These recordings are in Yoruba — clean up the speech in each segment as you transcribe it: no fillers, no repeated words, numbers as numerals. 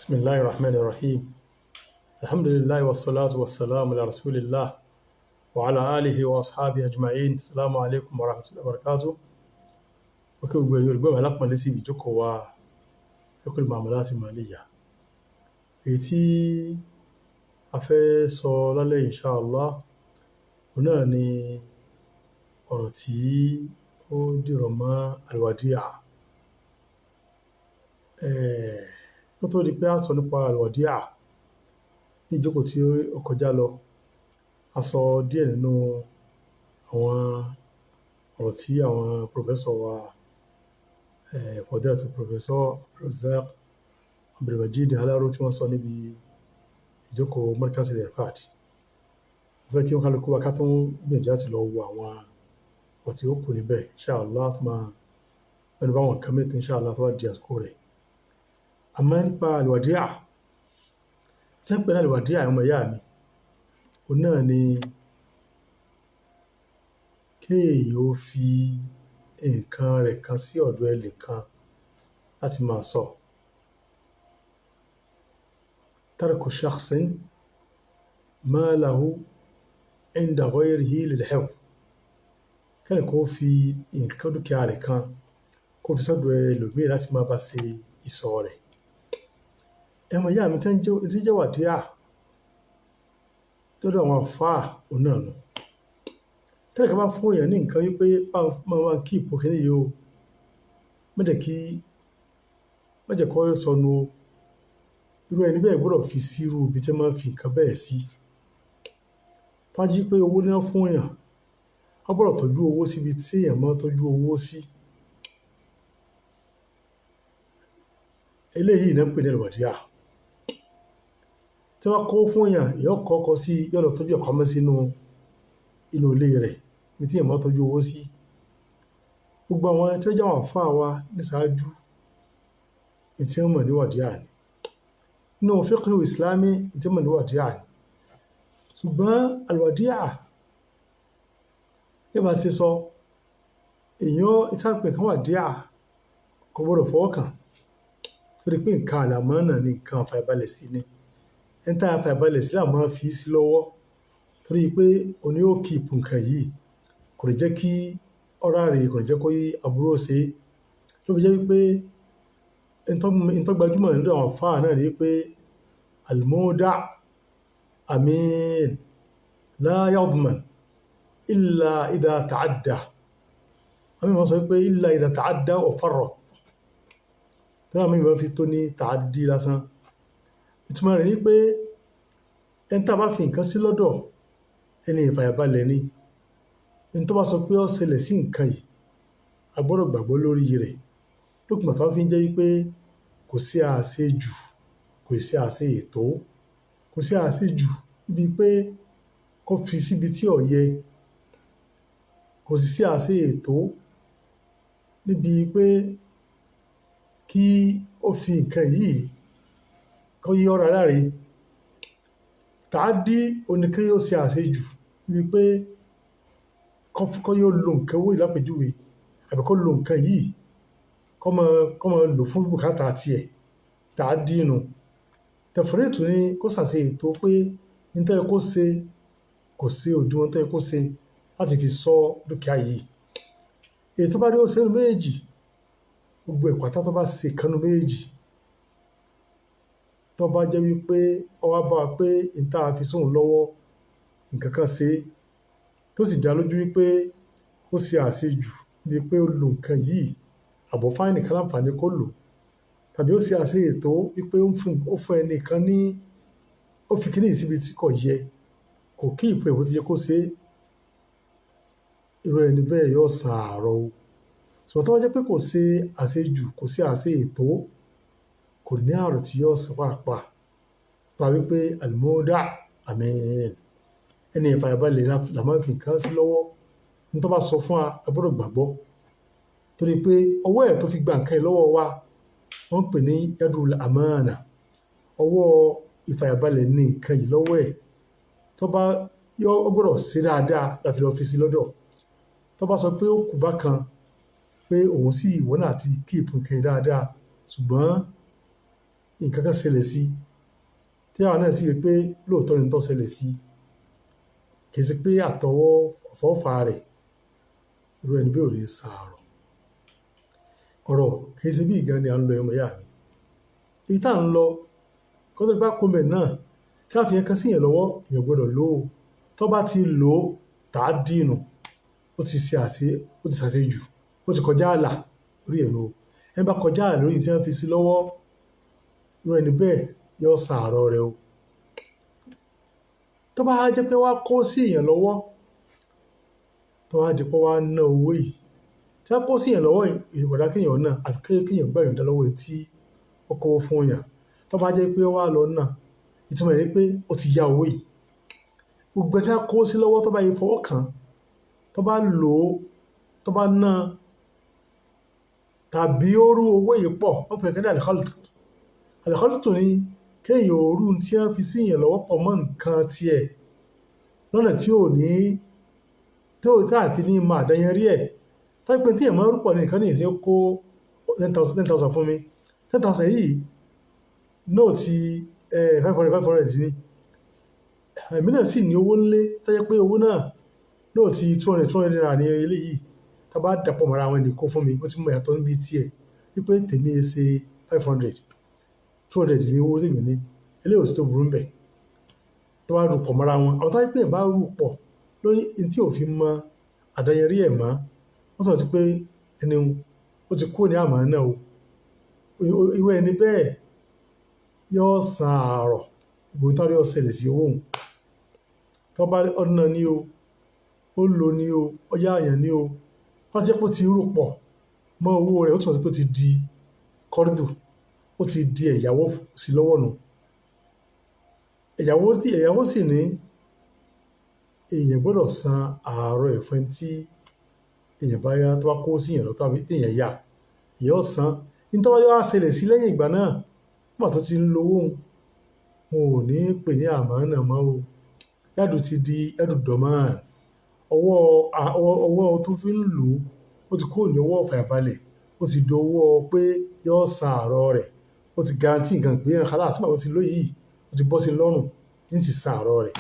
بسم الله الرحمن الرحيم. الحمد لله والصلاة والسلام على رسول الله وعلى آله وأصحابه أجمعين. السلام عليكم ورحمة الله وبركاته. وكيف يقول لكم لسي بيجوكو وفقه المعاملات المالية èyí a fẹ́ sọ lálẹ́ insha Allah òun náà ni ọ̀rọ̀ tí ó dìrọ̀ mọ́ alwadi'a. Ó tó di pé a sọ nípa alwadi'a ní ìjókòó tí ó kọjá lọ, a sọ díẹ̀ nínú àwọn ọ̀rọ̀ tí àwọn pòfẹ́sọ̀ wa Fadilatu Professor Abdulrazak Abdulmajid Alaro tí wọ́n sọ níbi ìjókòó Markaz Al-Irfad. Mo fẹ́ kí wọ́n kálukú wa ká tó gbìyànjú láti lọ wo àwọn ọ̀rọ̀ tí ó kù níbẹ̀ insha Allah tó máa mẹ́nu bá àwọn nǹkan mẹ́ta insha Allah tó wá di àsìkò rẹ̀. Àmọ́ nípa alwadi'a, tí wọ́n pè ní alwadi'a ọmọ ìyá mi, òun náà ni kéèyàn ó fi nǹkan rẹ̀ kan sí ọ̀dọ̀ ẹnìkan láti máa sọ. Tarku shakhsin malahu inda ghayrihi lil-hifz. Kẹ́nìkan kó fi nǹkan dúkìá rẹ̀ kan kó fi sọ́dọ̀ ẹlòmíì láti máa bá ṣe ìsọ̀ rẹ̀. Ọmọ ìyá mi tí ń jẹ́ wàdíà lọ́dọ̀ àwọn àfáà òun náà nù. Tẹ́nìkan bá fún èèyàn ní nǹkan wípé máa kí ipò kíní yìí o, má jẹ́ kó sọnù o. Irú ẹni bẹ́ẹ̀ gbọ́dọ̀ fi sírú ibi tí wọ́n máa ń fi nǹkan bẹ́ẹ̀ sí. Tó bá jí pé owó ní wọ́n fún èèyàn, wọ́n gbọ́dọ̀ tọ́jú owó síbi tí èèyàn máa tọ́jú owó sí. Eléyìí náà ń pè ní alwadi'a. Tí wọ́n kó fún èèyàn, èèyàn kọ́kọ́ sí yóò lọ tọ́jú ẹ̀kọ́ mọ́ sínú inú ilé rẹ̀ ibi tí èèyàn máa tọ́jú owó sí. Gbogbo àwọn tí wọ́n jẹ́ àwọn àfáà wa ní ṣáájú ní tí wọ́n mọ̀ ní wàdíà ni. Nínú fiqh Islami ní tí wọ́n mọ̀ ní wàdíà ni. Ṣùgbọ́n alwadi'a bí a bá ti sọ, èèyàn ìtàpẹ̀ kan wàdíà kò gbọ́dọ̀ fọwọ́ kàn. Torí pé nǹkan àlàmánà ni, nǹkan àfàìbalẹ̀ sí ni. Ẹni tí a fàìbalẹ̀ sí là máa fi sí lọ́wọ́. Torí pé òní ó kì í nǹkan yìí, kò ní jẹ́ kí ọ̀rá rẹ̀, kò ní jẹ́ kó yí àbúrò ṣe. Ló fi jẹ́ wípé ẹni tó gbajúmọ̀ nínú àwọn àfáà náà ni wípé al-muda' amin la yadman illa idha ta'adda. Àmì wọ́n sọ wípé illa idha ta'adda wa farrat. Tí wọ́n máa fi tó ní ta'addi lásán. Ìtumọ̀ rẹ̀ ni pé ẹni tí a bá fi nǹkan sí lọ́dọ̀ ẹni ìfàyàbalẹ̀ ni. Ẹni tó bá sọ pé ó ṣẹlẹ̀ sí nǹkan yìí, a gbọ́dọ̀ gbàgbọ́ lórí rẹ̀. Lókùn bàtà fi ń jẹ́ wípé kò sí àṣejù, kò sí àṣe ètò, kò sí àṣejù níbi pé kó fi síbi tí ò yẹ, kò sì sí àṣe ètò níbi pé kí ó fi nǹkan yìí kó yí ọ̀rá láre. Ta'addi òní kí ó ṣe àṣejù níbi pé kó yóò lo nǹkan owó ìlápẹ̀júwe àbí kó lo nǹkan yìí kó máa lò fún bùkátà tiẹ̀. Ta'addi nù. Tafritu ni kó ṣàṣe ètò pé ní tó yẹ kó ṣe kò ṣe òdiwọ̀n tó yẹ kó ṣe láti fi sọ dúkìá yìí. Èyí tó bá rí ó ṣe nínú méjèèjì, gbogbo ẹ̀ pátá tó bá ṣe kan nínú méjèèjì, tó bá jẹ́ wípé ó wá bá wa pé ní tá a fi sóhun lọ́wọ́ nǹkan kan ṣe, tó sì dá lójú wípé ó ṣe àṣejù bíi pé ó lo nǹkan yìí àbọ̀ fáìnì kan láǹfààní kó lò, tàbí ó ṣe àṣe ètò wípé ó fún ẹnìkan ní ó fi kíní síbi tí kò yẹ, kò kí ìpè bó ti yẹ kó ṣe. Irú ẹni bẹ́ẹ̀ yóò san àárọ̀ o. Ṣùgbọ́n tó bá jẹ́ pé kò ṣe àṣejù, kò ṣe àṣe ètò, kò ní àrò tí yóò san pàápàá. Pa wípé al-muda' amin. Ẹni ìfàyàbalẹ̀ la máa fi nǹkan sí lọ́wọ́. Ní tó bá sọ fún wa, a gbọ́dọ̀ gbàgbọ́. Torí pé ọwọ́ ẹ̀ tó fi gba nǹkan yìí lọ́wọ́ wa, wọ́n ń pè ní yadul amana. Ọwọ́ ìfàyàbalẹ̀ ní nǹkan yìí lọ́wọ́ ẹ̀. Tó bá ó gbọ́dọ̀ ṣe dáadáa láti lọ fi sí lọ́dọ̀. Tó bá sọ pé ó kù bákan pé òun sì ìwọ náà ti keep nǹkan yìí dáadáa, ṣùgbọ́n nǹkan kan ṣẹlẹ̀ sí tí àwọn náà sì rí pé lóòótọ́ ni tó ṣẹlẹ̀ sí kì í ṣe pé àfọwọ́fà rẹ̀ irú ẹni bí ò lè sàárọ̀ ọ̀rọ̀ kì í ṣe bí ìgan ni à ń lọ ọmọ ìyá mi ibi tá à ń lọ kọ́tọ́ bá kó mẹ́ náà tí a fi yẹn kan sí yẹn lọ́wọ́ èèyàn gbọ́dọ̀ lò ó tó bá ti lò ó tà á dìnù ó ti ṣàṣe jù ó ti kọjá ààlà lórí ẹ̀rọ ẹ bá kọjá ààlà lórí tí wọ́n fi sí lọ́wọ́ irú ẹni bẹ́ẹ̀ yóò sàárọ̀ rẹ̀ o tó bá jẹ́ pé wá kó sí èèyàn lọ́wọ́ tó wá di pé wá ná owó yìí tí wọ́n kó sí èèyàn lọ́wọ́ ìwọ̀dà kéèyàn náà àti kéèyàn gbà yọ̀ǹda lọ́wọ́ tí ó kó fún èèyàn tó bá jẹ́ pé wá lọ náà ìtumọ̀ rẹ̀ pé ó ti yá owó yìí gbogbo tí wọ́n kó sí lọ́wọ́ tó bá yẹ fọwọ́ kàn tó bá lò ó tó bá ná tàbí ó rú owó yìí pọ̀ wọ́n pè é kẹ́lẹ́ àlẹ́kọ́lù tó ní kéèyàn òru tí wọ́n fi sí èèyàn lọ́wọ́ pọ̀ mọ́ nǹkan tiẹ̀ lọ́nà tí ò ní tó àti ní máa àdáyẹrí ẹ̀ táyé pé tí èèyàn rúpọ̀ ní nǹkan ní ìsìn kó 10,000 fún mi 10,000 yìí náà ti 500 ní èmi náà sì ní owó ńlé táyé pé owó náà ti 200 naira ní eléyìí tá bá dàpọ̀ mọ́ra àwọn ènìyàn kó fún mi ó ti mọ ìyàtọ̀ níbi tiẹ̀ wípé tèmi ṣe 500 200 ní owó tèmi ní eléyìí ò sí tó burú bẹ̀ tó bá rú pọ̀ mọ́ra wọn àwọn táyé pé bá rú pọ̀ lórí tí òfin mọ àdáyẹrí ẹ̀ mọ́ wọ́n sọ pé ẹni ó ti kú ní àmọ́ náà o irú ẹni bẹ́ẹ̀ yóò san àárọ̀ ìgbòho tán rí ọ̀sẹ̀ lè sí owó òun tó bá ọ̀nà ní o ó lò ní o ọjà àyàn ní o wọ́n jẹ́ pé ó ti rú pọ̀ mọ́ owó rẹ̀ ó túnmọ̀ sí pé ó ti di kọ́rídù ó ti di ẹ̀yàwó sí lọ́wọ́ nù ẹ̀yàwó sì ní èèyàn gbọ́dọ̀ san àárọ̀ ẹ̀fọn tí èèyàn bá yá tó bá kó sí èèyàn lọ́tọ́ àbí téèyàn yá èèyàn san nítorí wá ṣẹlẹ̀ sí lẹ́yìn ìgbà náà nígbà tó ti ń lówó wọn ò ní pè ní àmánà mọ́ o yàdù ti di yàdù dọ̀mán ọwọ́ tó fi ń lò ó ti kúrò ní ọwọ́ ìfàyàbalẹ̀ ó ti dọwọ́ pé yóò san àárọ̀ rẹ̀ ó ti garanti nǹkan pé ẹ̀ka láti máa ti lóyè yìí ó ti bọ́ sí lọ́rùn ní sì san àárọ̀ rẹ̀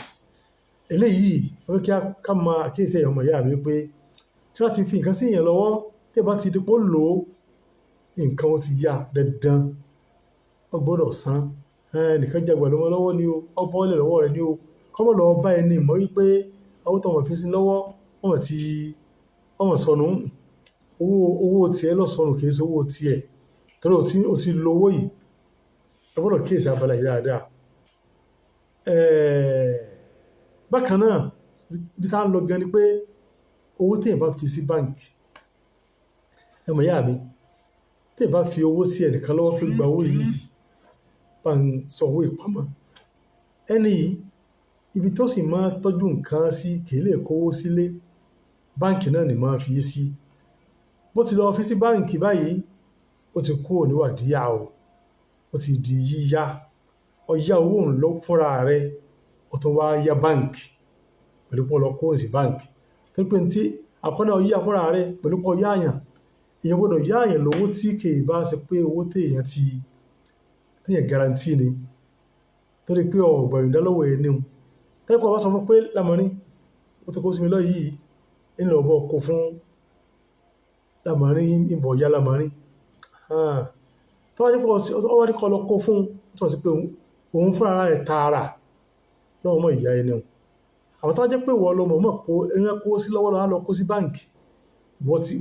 eléyìí wọ́n kí ká máa àkíyèsí ẹ̀yọ́ ọmọ ìyá mi pé tí wọ́n ti fi nǹkan sí èèyàn lọ́wọ́ tí ẹ bá ti dípò lò ó nǹkan ó ti yá dandan ó gbọ́dọ̀ san nìkan jàgbà lọ́wọ́ lọ́wọ́ ni o ó bọ́ọ̀lẹ̀ lọ́wọ́ rẹ̀ ni o kọ́mọ̀ lọ́wọ́ bá ẹni mọ̀ wípé owó tó wọ́n fi sí lọ́wọ́ wọ́n sọnù owó tiẹ̀ lọ sọnù kì í ṣe owó tiẹ̀ torí o ti lo owó yìí ẹ gbọ́dọ̀ kíyèsí abala yìí dáadáa bákan náà ibi tá a ń lọ gan ni pé owó téèyàn bá fi sí báǹkì ẹ mọ̀ yá mi téèyàn bá fi owó sí ẹnìkan lọ́wọ́ pé gba owó yìí bá ń sọ owó ìpamọ́ ẹni yìí ibi tó sì máa tọ́jú nǹkan sí kì í lè kówó sílé báǹkì náà ni máa fi sí bó ti lọ fi sí báǹkì báyìí ó ti kú òníwàdíyà ó ti di yíyá ọ̀yá owó ń lọ fúnra rẹ̀ ó tún wá yá báǹkì pẹ̀lú pọ̀ lọ kó sí báǹkì tó pé tí àkọ́nà ọ̀yá fúnra rẹ̀ pẹ̀lú pọ̀ yáàyàn èèyàn gbọ́dọ̀ yáàyàn lówó tí kì í bá ṣe pé owó téèyàn garanti ni torí pé ọ̀gbọ̀n ìdálọ́wọ̀ ẹni o tẹ́kọ̀ọ́ bá sọ fún pé lámọ́rí ó ti kó sí mi lọ yìí ńlọ ọ̀bọ̀ kó fún lámọ́rí ìbọ̀ ọ̀yá lámọ́rí tó wá jẹ́ pé ọwọ́ ní kọ́ lọ kó fún tó sì pé òun fúnra rẹ̀ tààrà lọ́wọ́ mọ́ ìyá ẹni o àwọn tó wá jẹ́ pé wọ́n lọ mọ̀ kó ẹran kó sí lọ́wọ́ lọ́wọ́ lọ kó sí báǹkì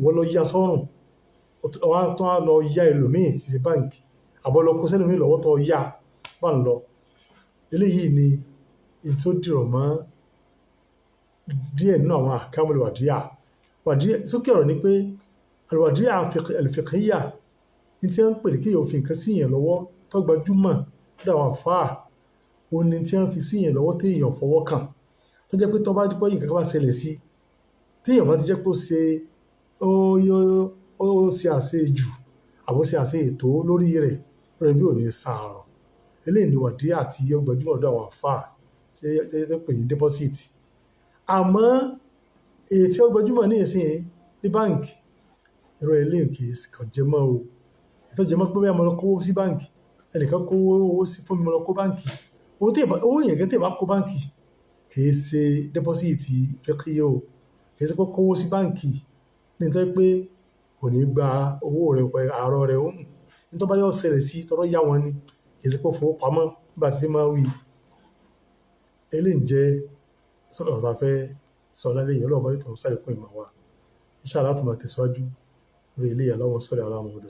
wọ́n lọ yá sọ́rùn wọ́n tó wá lọ yá ẹlòmíì sí sí báǹkì àbọ̀ lọ kó sẹ́lòmíì lọ́wọ́ tó yá wà ń lọ eléyìí ni in tó dìrọ̀ mọ́ díẹ̀ nínú àwọn àkámọ́ wàdíyà sókè ọ̀rọ̀ ni pé àlùwàdíyà al-fiqhiyya ní tí wọ́n ń pè ní kéèyàn fi nǹkan sí èèyàn lọ́wọ́ tó gbajúmọ̀ lọ́dọ̀ àwọn àfáà òun ni tí wọ́n fi sí èèyàn lọ́wọ́ téèyàn fọwọ́ kàn tó jẹ́ pé tó bá dípọ́ yìí nǹkan bá ṣẹlẹ̀ sí téèyàn bá ti jẹ́ pé ó ṣe àṣe jù àbó ṣe àṣe ètò lórí rẹ̀ lórí bí ò ní sàárọ̀ eléyìí ni wàdíyà àti gbajúmọ̀ lọ́dọ̀ àwọn àfáà tí wọ́n pè ní deposit àmọ́ èyí tí ó gbajúmọ̀ ní ìsìn ní báǹkì ẹ̀rọ eléyìí kì í kàn jẹ́ mọ́ o ètò jẹ́ mọ́ pé bẹ́ẹ̀ mo lọ kówó sí báǹkì ẹnìkan kó owó sí fún mi lọ kó báǹkì owó yẹn gẹ́gẹ́ bá kó báǹkì kìí ṣe dẹ́pọ́sìtì fẹ́kíyẹ́ o kìí ṣe kó kówó sí báǹkì ní nítorí pé kò ní gba owó rẹ̀ pẹ̀ àárọ̀ rẹ̀ nítorí bá yọ ṣẹlẹ̀ sí tọrọ yá wọn ni kìí ṣe kó fowó pamọ́ nígbà tí máa wí eléyìí jẹ́ sọ̀rọ̀ tá a fẹ́ sọ lálẹ́ yìí ọlọ́ọ̀bá yóò tó sáré kún ìmọ̀ wa inshallah tó máa tẹ̀síwájú lórí eléyìí Allahumma salli ala Muhammad.